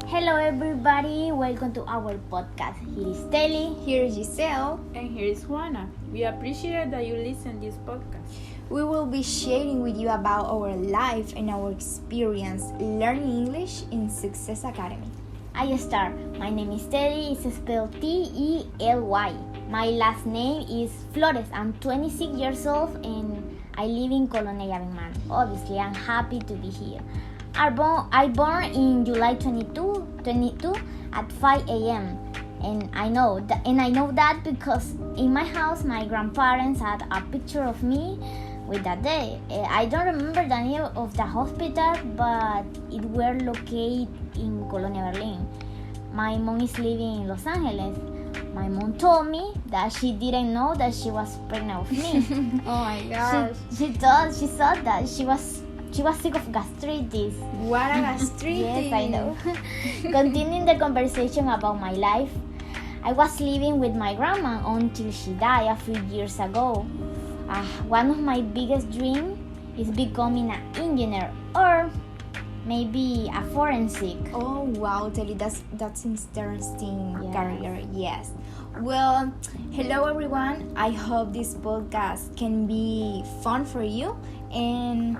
Hello everybody, welcome to our podcast. Here is Tely. Here is Gisell. And here is Juana. We appreciate that you listen to this podcast. We will be sharing with you about our life and our experience learning English in Success Academy. I start. My name is Tely. It's spelled T-E-L-Y. My last name is Flores. I'm 26 years old and I live in Colonia, Avignon. Obviously, I'm happy to be here. I born in July 22 at 5 a.m. And I know that because in my house my grandparents had a picture of me with that day. I don't remember the name of the hospital, but it were located in Colonia, Berlin. My mom is living in Los Angeles. My mom told me that she didn't know that she was pregnant with me. Oh my gosh. She thought that she was sick of gastritis. What a gastritis. Yes, I know. Continuing the conversation about my life, I was living with my grandma until she died a few years ago. One of my biggest dreams is becoming an engineer or maybe a forensic. Oh wow, Tely, that's interesting Yes. career. Yes. Well, hello everyone. I hope this podcast can be fun for you. And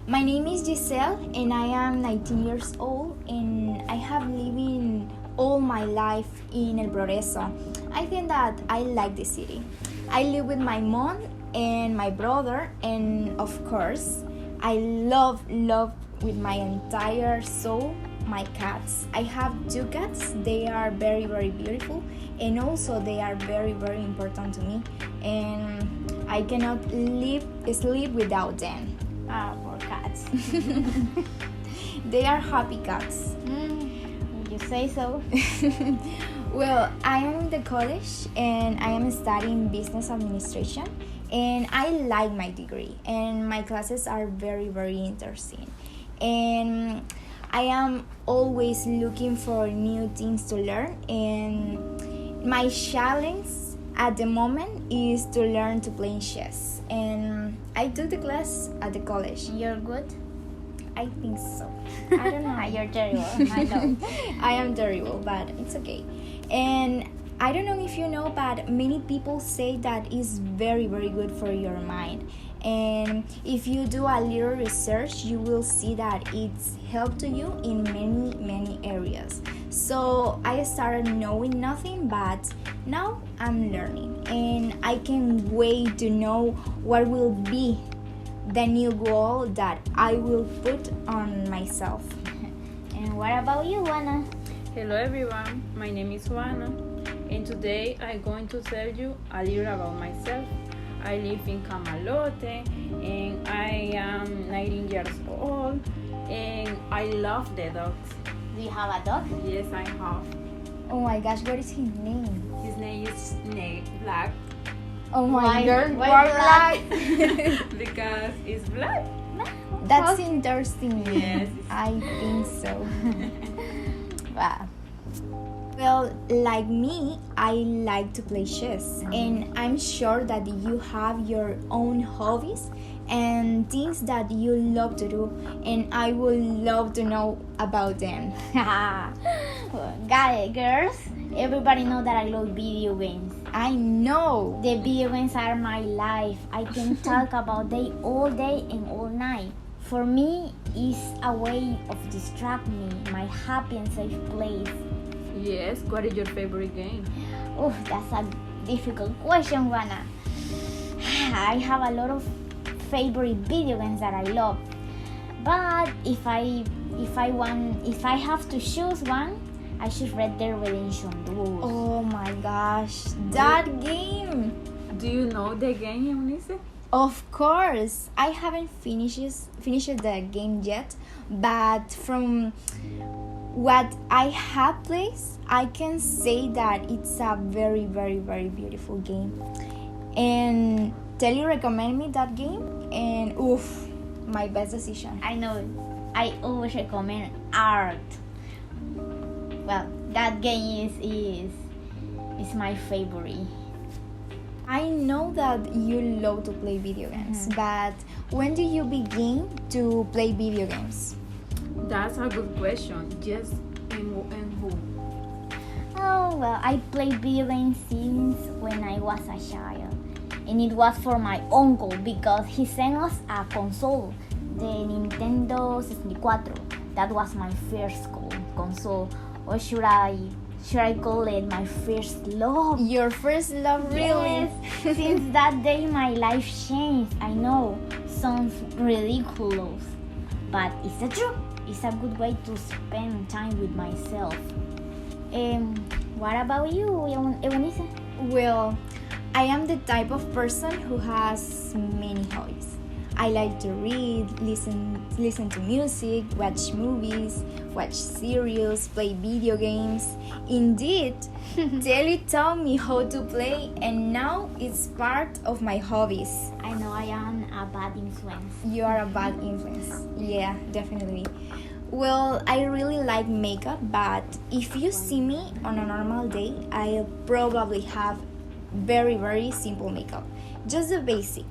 my name is Gisell and I am 19 years old and I have lived all my life in El Progreso. I think that I like the city. I live with my mom and my brother, and of course I love with my entire soul my cats. I have 2 cats. They are very beautiful and also they are very important to me, and I cannot sleep without them. Poor cats. They are happy cats. Would you say so? Well, I am in the college and I am studying business administration, and I like my degree and my classes are very interesting, and I am always looking for new things to learn, and my challenge at the moment is to learn to play chess, and I took the class at the college. You're good? I think so. I don't know. You're terrible. I know. I am terrible, but it's okay. And I don't know if you know, but many people say that it's very good for your mind. And if you do a little research, you will see that it's helped to you in many areas. So I started knowing nothing, but now I'm learning. And I can't wait to know what will be the new goal that I will put on myself. And what about you, Juana? Hello everyone, my name is Juana and today I'm going to tell you a little about myself. I live in Camalote and I am 19 years old and I love the dogs. Do you have a dog? Yes, I have. Oh my gosh, what is his name? His name is Black Oh my god, why why black? because it's black. That's interesting. Yes. I think so. Wow. Well, like me, I like to play chess, and I'm sure that you have your own hobbies and things that you love to do, and I would love to know about them. Got it, girls. Everybody know that I love video games. I know. The video games are my life. I can talk about them all day and all night. For me, it's a way of distract me, my happy and safe place. Yes, what is your favorite game? Oh, that's a difficult question, Juana. I have a lot of favorite video games that I love, but if I have to choose one, I choose Red Dead Redemption 2. Oh my gosh, that game! Do you know the game, Eunice? Of course, I haven't finished the game yet, but from what I have played, I can say that it's a very beautiful game. And Tely recommend me that game, and oof, my best decision. I know. I always recommend art. Well, that game is my favorite. I know that you love to play video games, but when do you begin to play video games? That's a good question. Just and who? Oh, well, I played video games since when I was a child. And it was for my uncle because he sent us a console, the Nintendo 64. That was my first console. Or should I call it my first love? Your first love, really? Yes. Since that day, my life changed. I know, sounds ridiculous, but it's the truth. It's a good way to spend time with myself. What about you, Eunice? Well, I am the type of person who has many hobbies. I like to read, listen to music, watch movies, watch series, play video games. Indeed, Tely taught me how to play, and now it's part of my hobbies. I know I am a bad influence. You are a bad influence. Yeah, definitely. Well, I really like makeup, but if you see me on a normal day, I'll probably have very, very simple makeup. Just the basic.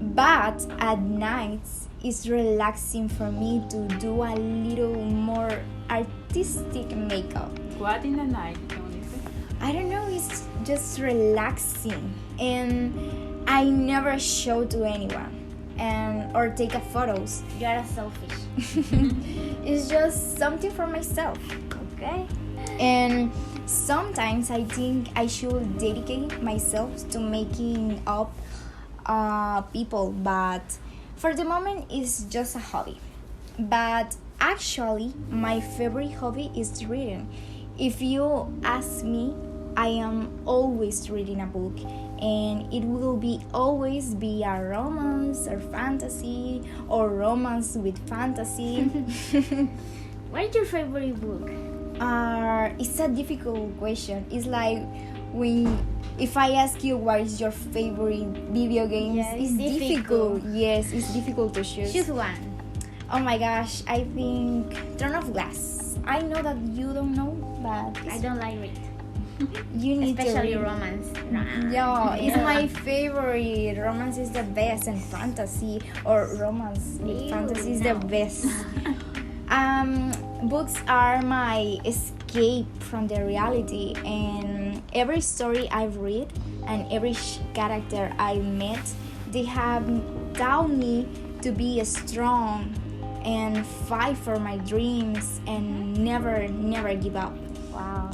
But at nights, it's relaxing for me to do a little more artistic makeup. What in the night, Eunice? I don't know, it's just relaxing. And I never show to anyone or take a photos. You are selfish. It's just something for myself. Okay. And sometimes I think I should dedicate myself to making up people, but for the moment it's just a hobby. But actually my favorite hobby is reading. If you ask me, I am always reading a book, and it will always be a romance or fantasy or romance with fantasy. What is your favorite book? It's a difficult question. It's like if I ask you what is your favorite video games, Yeah, it's difficult. Yes, it's difficult to choose. Choose one. Oh my gosh, I think Throne of Glass. I know that you don't know, but I don't like read, you need especially to read. romance. Yeah, it's my favorite. Romance is the best, and fantasy or romance with Ew, fantasy is no. the best. Books are my escape from the reality, and every story I've read and every character I met, they have taught me to be strong and fight for my dreams and never give up. Wow.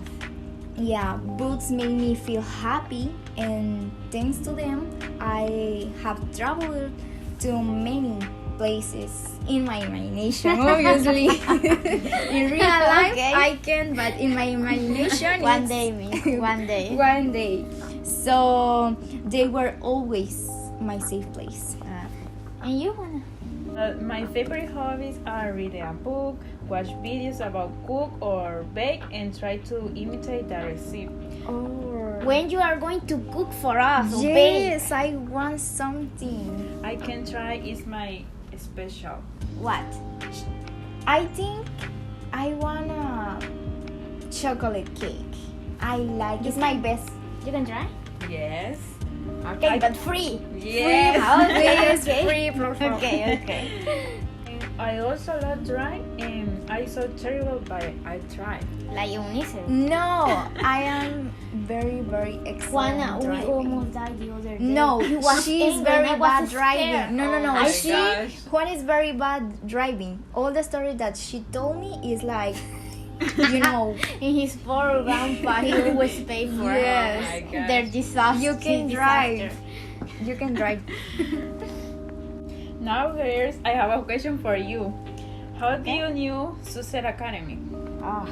Yeah, books make me feel happy, and thanks to them, I have traveled to many places in my imagination, obviously. In real life, Okay. I can, but in my imagination, One it's- day, me. One day. One day. So they were always my safe place. And you, Juana? My favorite hobbies are reading a book, watch videos about cook or bake, and try to imitate the recipe. Or When you are going to cook for us, or bake? yes, I want something. I can try is my special. What? I think I want a chocolate cake. I like it's my best. You can try? Yes. Okay, but free. Yes. Yes, Okay. free for Okay. I also love drawing, and I so terrible, but I try. Like Eunice. No, I am very, very excellent Juana, we driving. almost died the other day. No, He was she's angry, very I was bad scared. driving. No, Oh I my see. gosh. Juan is very bad driving. All the story that she told me is like, you know, And his poor grandpa, he always paid for Yes. Oh my gosh. their disaster. You can his drive. disaster. you can drive. Now, girls, I have a question for you. How do you knew Success Academy? Oh.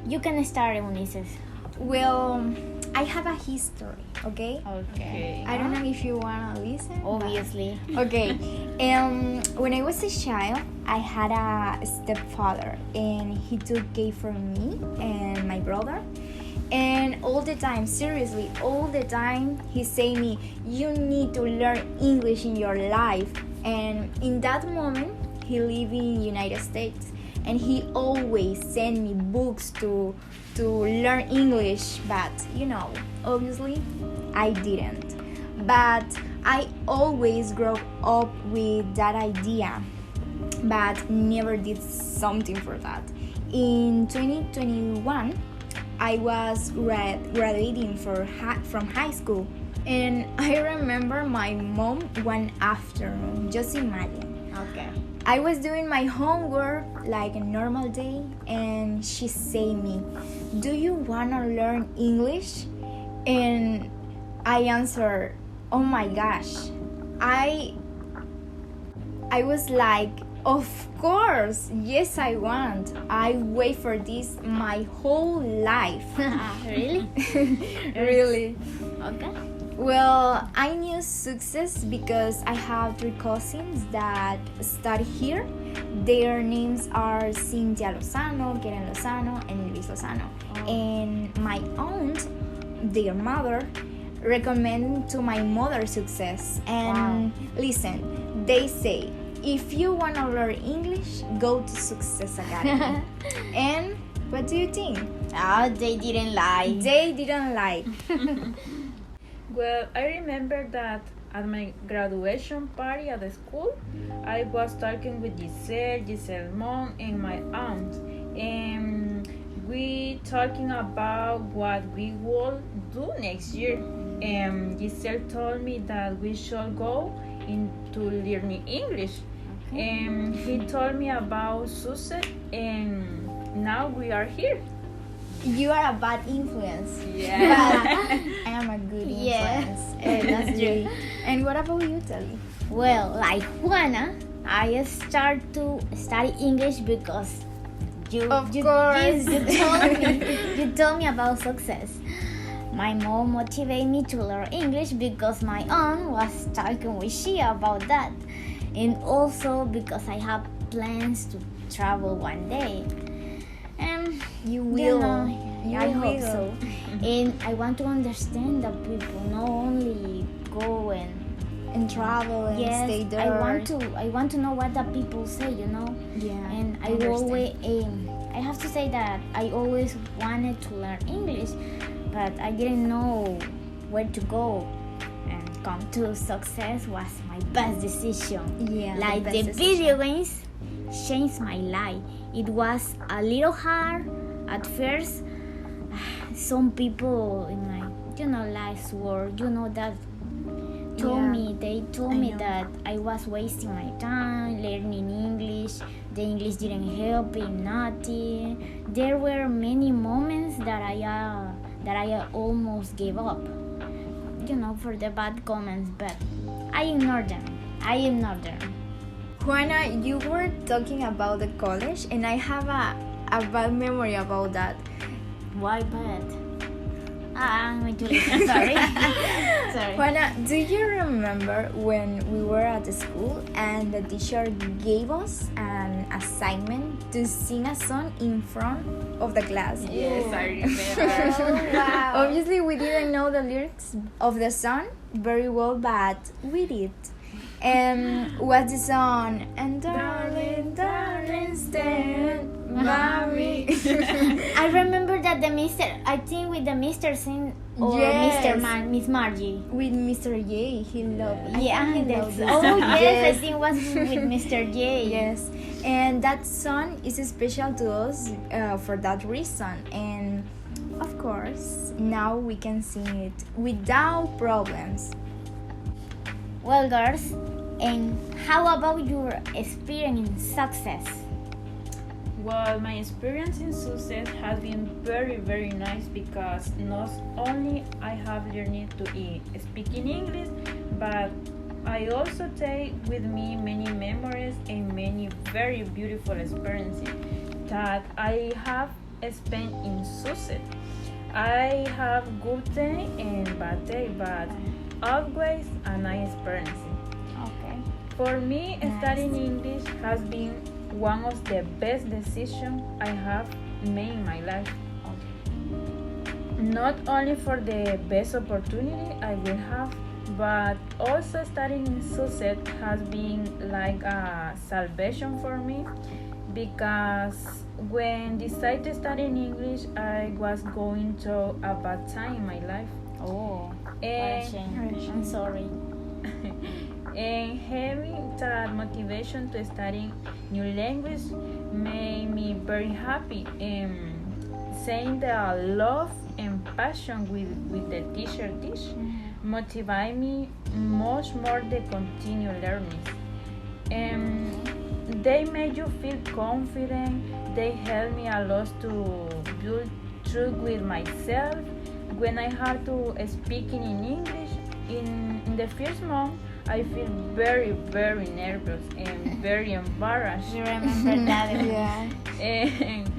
You can start, Eunice. Well, I have a history. Okay. Okay. I don't know if you wanna listen. but- Obviously. Okay. When I was a child, I had a stepfather, and he took care from me and my brother. And all the time, seriously, all the time, he say me, you need to learn English in your life. And in that moment, he lived in United States, and he always sent me books to learn English. But obviously, I didn't. But I always grew up with that idea. but never did something for that. In 2021, I was graduating from high school, and I remember my mom one afternoon. Just imagine. Okay. I was doing my homework like a normal day, and she say me, "Do you wanna learn English?" And I answered, "Oh my gosh." I was like, "Of course, yes I want. I wait for this my whole life." Really? Really. Okay. Well, I knew success because I have 3 cousins that study here. Their names are Cynthia Lozano, Keren Lozano, and Luis Lozano. And my aunt, their mother, recommended to my mother success. And listen, they say, if you want to learn English, go to Success Academy. And what do you think? Oh, they didn't lie. They didn't lie. Well, I remember that at my graduation party at the school, I was talking with Gisell mom, and my aunt, and we talking about what we will do next year. And Gisell told me that we should go into learning English. And he told me about success, and now we are here. You are a bad influence. Yeah. But I am a good Yeah. influence. That's Really. And what about you, Tely? Well, like Juana, I start to study English because Of course. you told me about success. My mom motivated me to learn English because my aunt was talking with she about that, and also because I have plans to travel one day. And You will. I hope so. And I want to understand that people not only go And travel and yes, stay there. I want to know what the people say, you know. Yeah. And I understand. always I have to say that I always wanted to learn English, but I didn't know where to go. And come to success was my best decision. Yeah. Like best the decision. video games changed my life. It was a little hard at first. Some people in my life's work, that they told me know. that I was wasting my time learning English. The English didn't help in nothing. There were many moments that I almost gave up. For the bad comments, but I ignored them. Juana, you were talking about the college, and I have a bad memory about that. Why bad? I'm going to listen. Sorry. Sorry. Juana, do you remember when we were at the school and the teacher gave us an assignment to sing a song in front of the class? Yes, I remember. Oh, wow. Obviously, we didn't know the lyrics of the song very well, but we did. What's the song? And darling, darling, stand by me. I remember that the Mister, I think with the Mister Sin or Yes. Miss Margie. With Mr. J, he loved it. Yeah, he that's, loved it. oh yes, Yes. I think it was with Mr. J. Yes, and that song is special to us for that reason. And of course, now we can sing it without problems. Well, girls, and how about your experience in success? Well, my experience in success has been very, very nice because not only I have learned to speak in English, but I also take with me many memories and many very beautiful experiences that I have spent in success. I have good day and bad day, but always a nice experience. Okay. For me, Nice. studying English has been one of the best decisions I have made in my life. Not only for the best opportunity I will have, but also studying in Sussex has been like a salvation for me because when I decided to study in English, I was going through a bad time in my life. Oh, what a And shame. I'm sorry. And having that motivation to study new language made me very happy. Saying the love and passion with the teacher teach motivate me much more to continue learning. They make you feel confident. They help me a lot to build trust with myself. When I had to speaking in English, in the first month, I feel very, very nervous and very embarrassed. You remember that? Yeah. And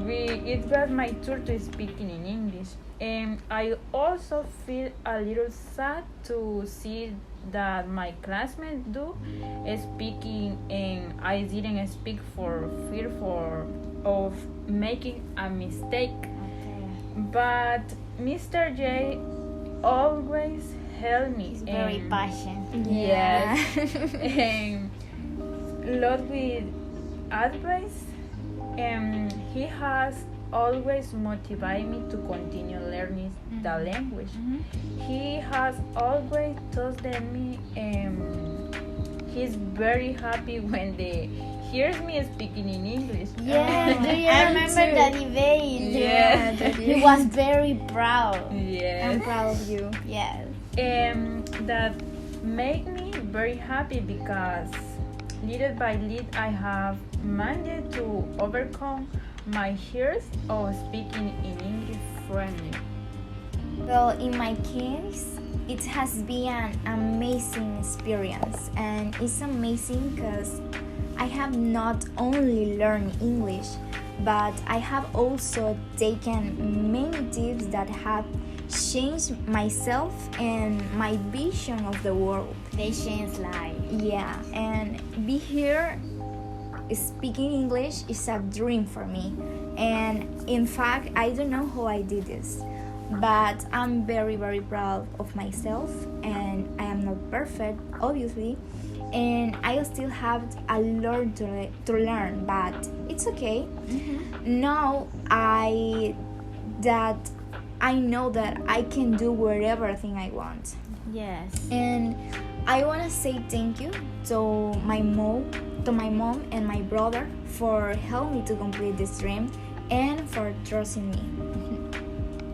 it was my turn to speaking in English. And I also feel a little sad to see that my classmates do speaking and I didn't speak for fear of making a mistake. But Mr. J always helped me. He's very passionate. Yes. And lot with advice. He has always motivated me to continue learning the language. He has always told me he's very happy when they hears me speaking in English. Yeah, do you I remember too. the debate? Yeah. He was very proud. Yes. I'm proud of you. Yes. That made me very happy because little by little I have managed to overcome my fears of speaking in English fluently. Well, in my case, it has been an amazing experience, and it's amazing because I have not only learned English, but I have also taken many tips that have changed myself and my vision of the world. They changed life. Yeah, and be here speaking English is a dream for me. And in fact, I don't know how I did this, but I'm very, very proud of myself. And I am not perfect, obviously, and I still have a lot to learn, but it's okay. Now I know that I can do whatever thing I want. Yes. And I want to say thank you to my mom and my brother for helping me to complete this dream and for trusting me.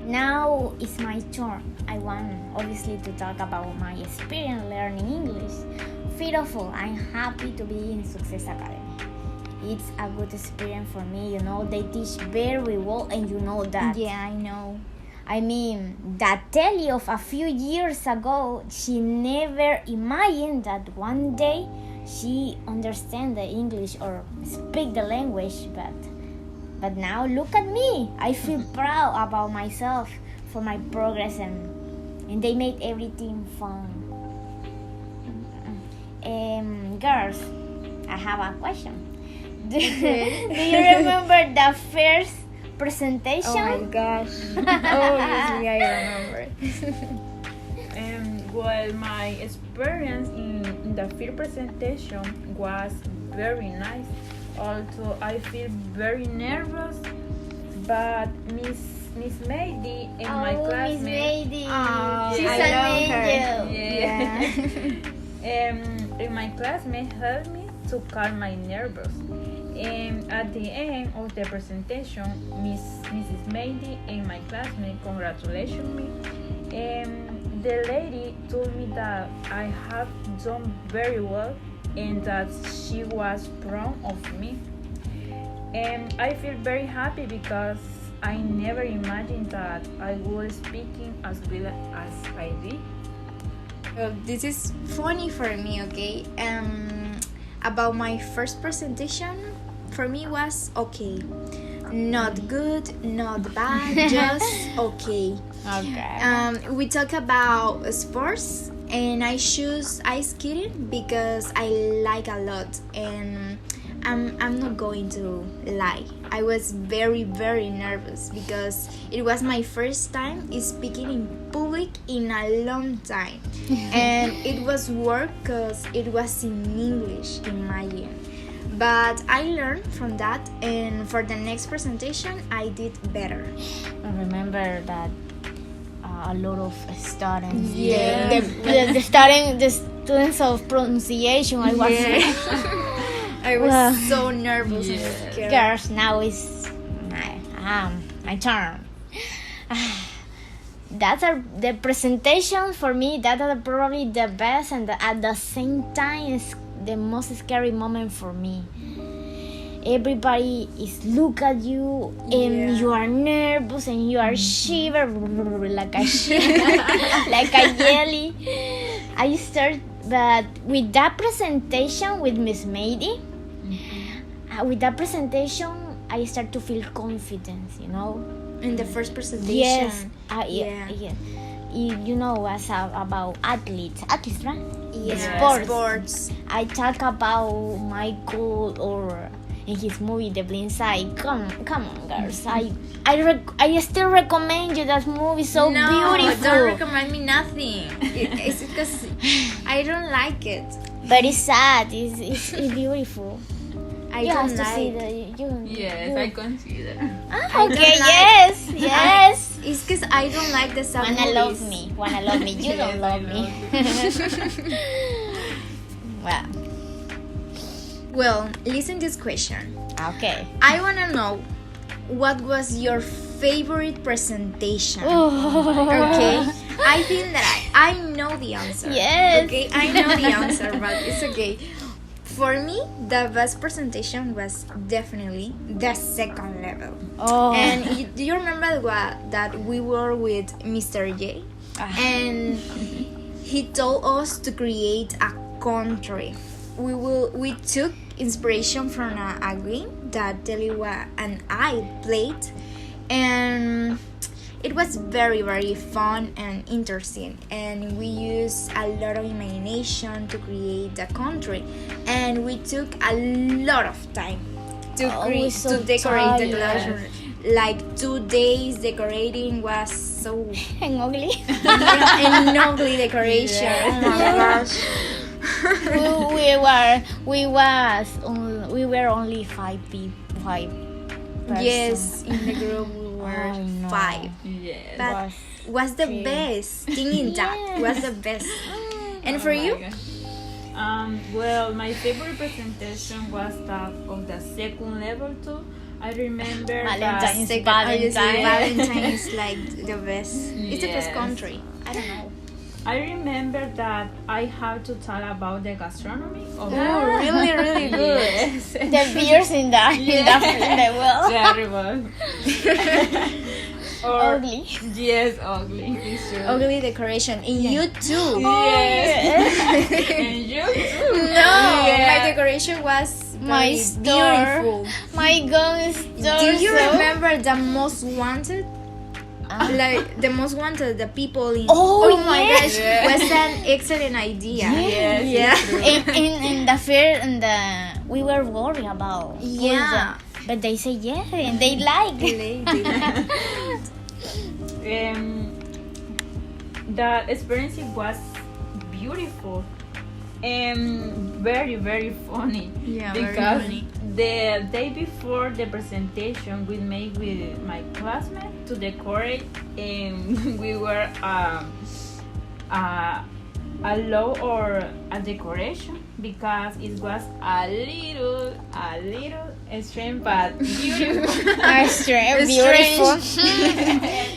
Now it's my turn. I want obviously to talk about my experience learning English. First of all, I'm happy to be in Success Academy. It's a good experience for me, you know, they teach very well and you know that. Yeah, I know. I mean, that Tely of a few years ago, she never imagined that one day she understand the English or speak the language, but now look at me. I feel proud about myself for my progress and they made everything fun. Girls, I have a question. Do you remember the first presentation? Oh my gosh. Obviously, I remember. Well, my experience in the field presentation was very nice. Although I feel very nervous, but Miss Mady and my Miss classmate. Mady. Oh, She's I an love angel. her. And my classmate helped me to calm my nerves. And at the end of the presentation, Mrs. Mady and my classmate congratulated me. The lady told me that I have done very well and that she was proud of me. And I feel very happy because I never imagined that I was speaking as well as I did. Well, this is funny for me, okay? About my first presentation, for me was okay. Not good, not bad, just okay. Okay. We talk about sports, and I choose ice skating because I like a lot, and I'm not going to lie. I was very, very nervous because it was my first time speaking in public in a long time, and it was work because it was in English, imagine. But I learned from that, and for the next presentation, I did better. I remember that a lot of students. Yeah. The students of pronunciation. I was I was Well, so nervous and Yes. scared. girls. Now it's my turn. That's the presentation for me. That are probably the best, and at the same time, it's the most scary moment for me. Everybody is look at you, and Yeah. you are nervous, and you are shiver like a like a jelly. I start, but with that presentation with Miss Mady, with that presentation, I start to feel confidence. You know. In the first presentation. Yes, Yeah. yeah. You know, as about athletes, right? Yeah. Sports. I talk about Michael or in his movie The Blind Side. Come on, girls. I still recommend you that movie. So No, beautiful. don't recommend me nothing. It's because I don't like it. But it's sad. It's beautiful. I You don't have to see like. Yes, I consider. I don't Okay. like- Yes. It's because I don't like the sad Wanna love me. You Yes, don't love I me. Well, Well, listen this question. okay. I wanna know what was your favorite presentation. Oh. Okay, I think that I know the answer. Yes. Okay, I know the answer, but it's okay. For me, the best presentation was definitely the second level. Oh. And do you remember that we were with Mr. J? And he told us to create a country. We took inspiration from a game that Tely and I played, and it was very, very fun and interesting, and we used a lot of imagination to create the country, and we took a lot of time to we're so to decorate the tired. classroom. Like 2 days decorating was so And ugly. an ugly decoration. Yeah. Oh my gosh. we were only five persons. Yes, in the group we were Oh, no. 5. Yes. But was the three. best thing in that. Yes. Was the best. And for Oh my you? gosh. Well, my favorite presentation was that of the second level too. I remember Valentine's that. Obviously, Valentine. Valentine is like the best. It's the best Yes. country. I don't know. I remember that I had to talk about the gastronomy of Oh, really, really good. Yes. The beers in the well. Terrible. Or Ugly. yes, ugly. It's true. Ugly decoration. And you too. Yes. And you too. No, Yeah. my decoration was My very store. beautiful. My gun store. Do you so- remember the most wanted? Like the most wanted, the people in. Oh, my yes. gosh, Yeah. was an excellent idea. Yes, Yeah. it's true. in the fair, we were worried about. who is Yeah. that. But they say yes, and they like. They like- The experience was beautiful and very, very funny. Yeah, very because funny. the day before the presentation we made with my classmate to decorate, and we were a low or a decoration because it was a little extreme but beautiful. Strange, It's beautiful.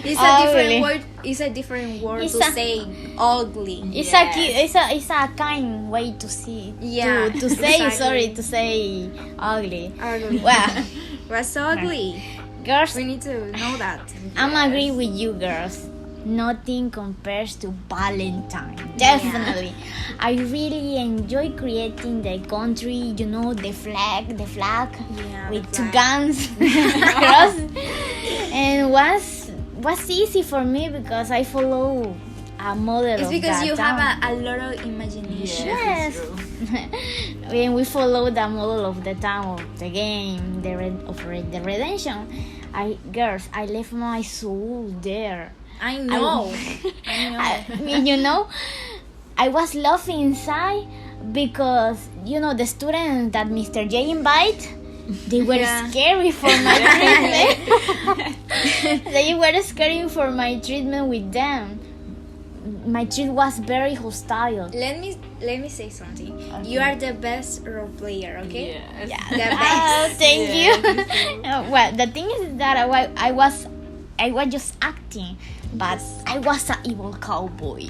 It's a Ugly. different word. It's a different word It's to a- say ugly. It's Yes. it's a kind way to see. Yeah, To say exactly. sorry, to say ugly. Ugly. Well, Was ugly. girls, We need to know that. I'm agree with you, girls. Nothing compares to Valentine. Definitely. I really enjoy creating the country, you know, the flag Yeah, with the two flag. guns across. And was easy for me because I follow a model It's of because that you town. have a lot of imagination. Yes. It's true. When we follow the model of the town of the game, the redemption. Girls, I left my soul there. I know. I know. I mean, you know, I was laughing inside because you know the students that Mr. J invite, they were Yeah. scary for my treatment. They were scary for my treatment with them. My treat was very hostile. Let me let me say something. Okay. You are the best role player, okay? Yes. The Oh, best. thank Yes, you. me too. Well, the thing is that I was just acting, but I was an evil cowboy.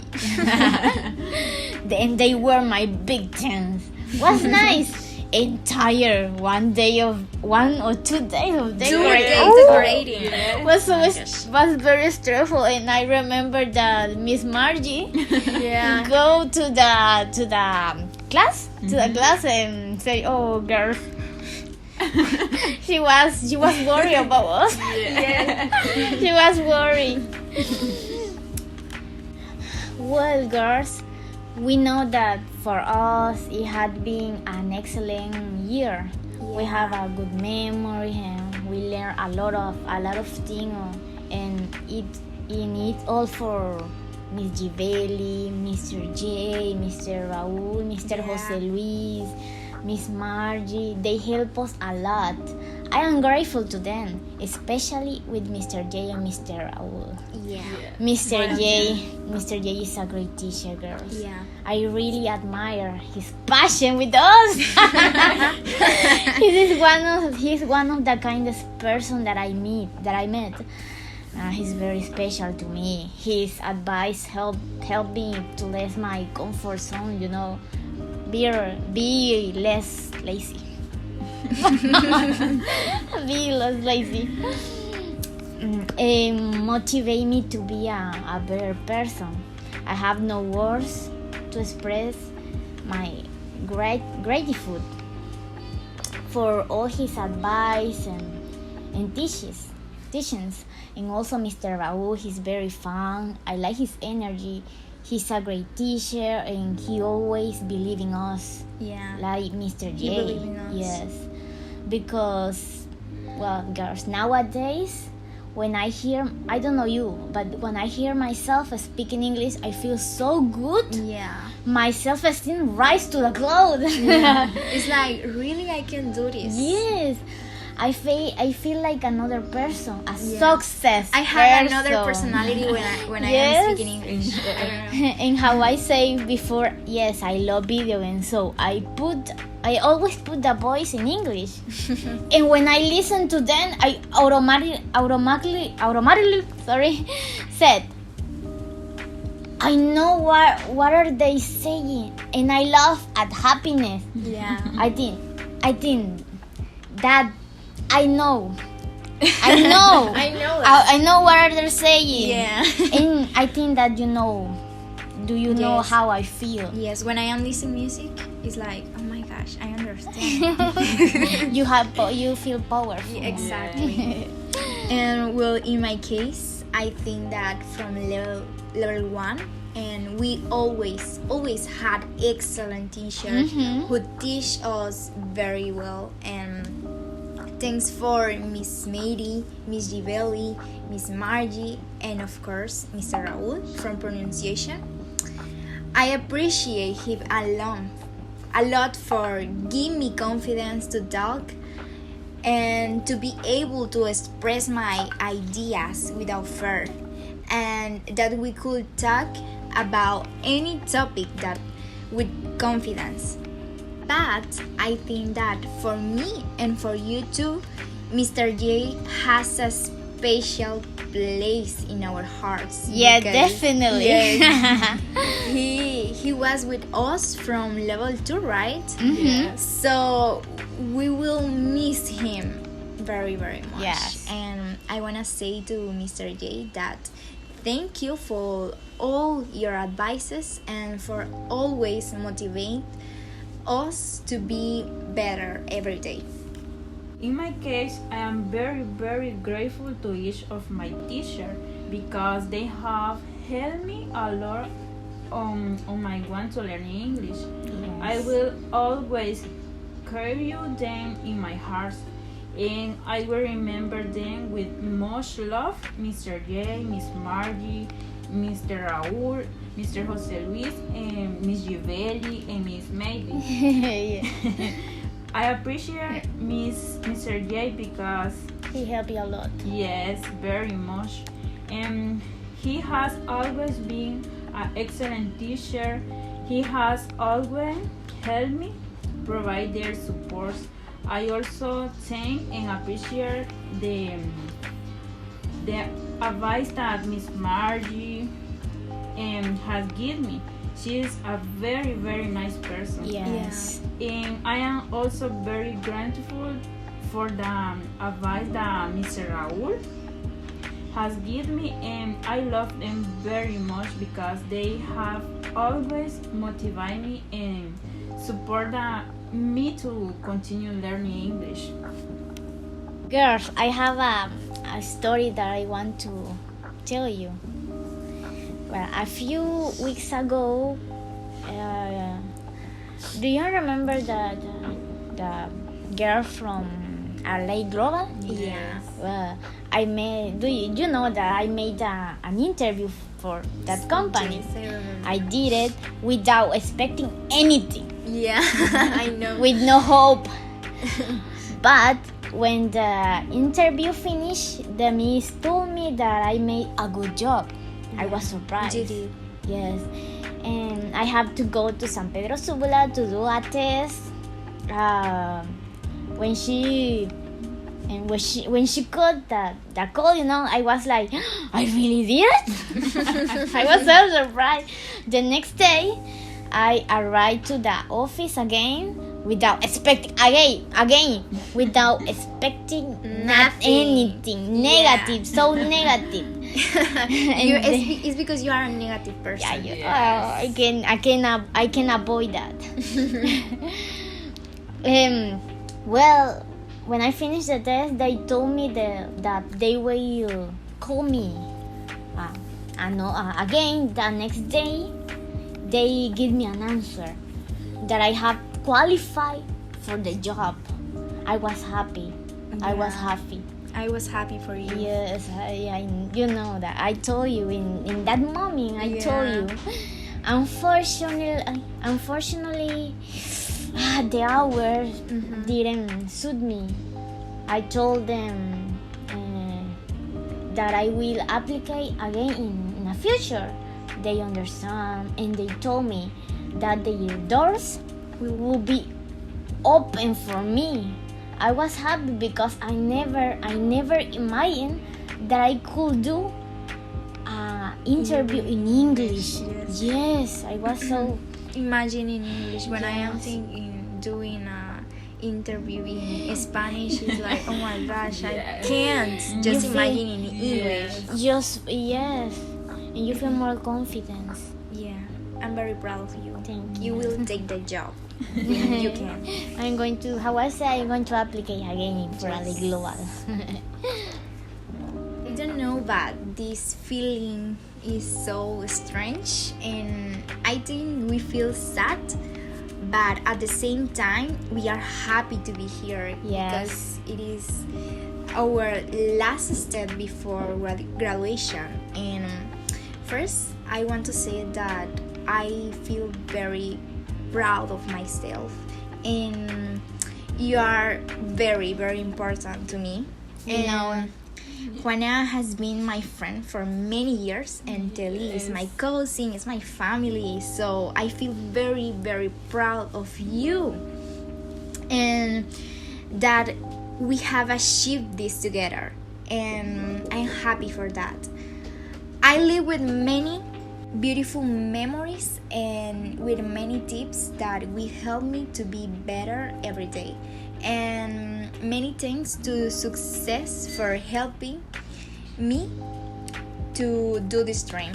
Then they were my victims. Was nice. Entire 1 or 2 days of decorating. Decorating. Yeah. Was Oh my was very stressful, and I remember that Miss Margie Yeah. go to the class and say, "Oh, girls." she was worried about us. Yeah. She was worried. Well, girls, we know that for us it had been an excellent year. We have a good memory and we learn a lot of things, and it's all for Miss Givelli, Mr. J, Mr. Raul, Mr. Yeah. Jose Luis, Miss Margie. They help us a lot. I am grateful to them, especially with Mr. J and Mr. Raul. Yeah. Mr. J is a great teacher, girls. Yeah. I really admire his passion with us. He's one of the kindest person that I met. He's very special to me. His advice help me to leave my comfort zone. Be less lazy. Be less lazy. Motivate me to be a better person. I have no words to express my gratitude for all his advice and teachings. And also Mr. Raul, he's very fun. I like his energy. He's a great teacher and he always believes in us. Yeah. Like Mr. J. He believes in us. Yes. Because, well, girls, nowadays, when I hear, I don't know you, but when I hear myself speaking English, I feel so good. Yeah. My self-esteem rise to the cloud. It's like, really, I can do this. Yes. I feel like another person, a Yeah. success. I have person. another personality when I Yes. am speaking English. I don't know. And how I say before, yes, I love video, and so I always put the voice in English. And when I listen to them, I automatically said, I know what are they saying, and I laugh at happiness. Yeah. I think that I know. I know. I know that. I know what are they saying. Yeah. And I think that you know. Do you know Yes. how I feel? Yes, when I am listening music, it's like, oh my gosh, I understand. You feel powerful. Yeah, exactly. And well, in my case, I think that from level 1, and we always had excellent teachers who teach us very well. And thanks for Miss Mary, Miss Givelli, Miss Margie, and of course Mr. Raul from pronunciation. I appreciate him a lot for giving me confidence to talk and to be able to express my ideas without fear, and that we could talk about any topic that with confidence. But I think that for me and for you too, Mr. J has a special place in our hearts. Yeah, because- definitely. Yes, he was with us from level 2, right? Mhm. So we will miss him very, very much. Yes. And I want to say to Mr. J that thank you for all your advices and for always motivating us to be better every day. In my case, I am very, very grateful to each of my teachers because they have helped me a lot on my want to learn English. I will always carry them in my heart, and I will remember them with much love. Mr. J, Miss Margie, Mr. Raul, Mr. Jose Luis, and Miss Givelli, and Miss Maybe. Yeah. I appreciate Mr. J because He helped you a lot. yes, very much, and he has always been an excellent teacher. He has always helped me provide their support. I also thank and appreciate the advice that Miss Margie has given me. She is a very, very nice person. Yes. And I am also very grateful for the advice that Mr. Raul has given me, and I love them very much because they have always motivated me and support me to continue learning English. Girls, I have a story that I want to tell you. Well, a few weeks ago, do you remember the girl from LA Global? Yes. Well, I made. Do you know that I made an interview for that company? Yes, I remember. I did it without expecting anything, Yeah, I know. with no hope. But when the interview finished, the miss told me that I made a good job. I was surprised. You did. Yes, and I have to go to San Pedro Sula to do a test. When she got the call, I was like, I really did it. I was so surprised. The next day, I arrived to the office again without expecting without expecting not Nothing. anything Yeah. negative, so negative. It's because you are a negative person. I can avoid that. Well, when I finished the test, they told me that they will call me again the next day. They give me an answer that I have qualified for the job. I was happy. I was Yeah. happy. I was happy for you. Yes, you know that. I told you in that moment. I told Yeah. you. Unfortunately, the hours didn't suit me. I told them that I will apply again in the future. They understand, and they told me that the doors will be open for me. I was happy because I never imagined that I could do an interview in English. Yes. Yes, I was so. Imagine in English when I am Yes. thinking doing a interview in Spanish. It's like, oh my gosh, I Yes. can't You just feel- imagine in English. Yes, and you feel more confidence. Yeah, I'm very proud of you. Thank You you. will take the job. You can. I'm going to, how I say, I'm going to apply again for Yes. the global. I don't know, but this feeling is so strange, and I think we feel sad, but at the same time, we are happy to be here Yes. because it is our last step before graduation. And first, I want to say that I feel very proud of myself, and you are very, very important to me. And Juana has been my friend for many years, and Tely is my cousin, is my family. So I feel very, very proud of you, and that we have achieved this together. And I'm happy for that. I live with many beautiful memories and with many tips that will help me to be better every day. And many thanks to Success for helping me to do this dream.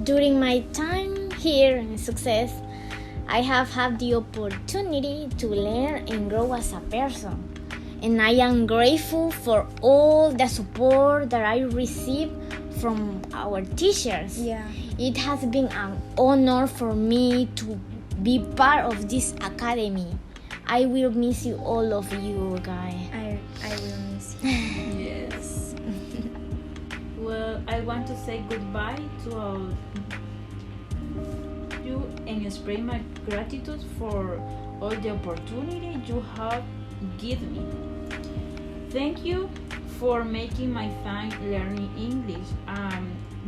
During my time here in Success, I have had the opportunity to learn and grow as a person. And I am grateful for all the support that I received from our teachers. Yeah. It has been an honor for me to be part of this academy. I will miss you, all of you guys. I will miss you. Yes. Well, I want to say goodbye to all you and express my gratitude for all the opportunity you have given me. Thank you for making my time learning English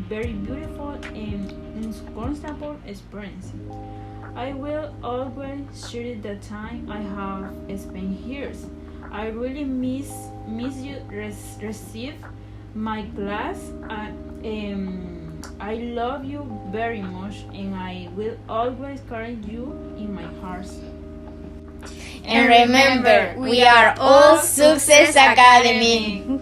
very beautiful and uncomfortable experience. I will always share the time I have spent here. I really miss you receive my class. I love you very much, and I will always carry you in my heart. And remember, we are all Success Academy.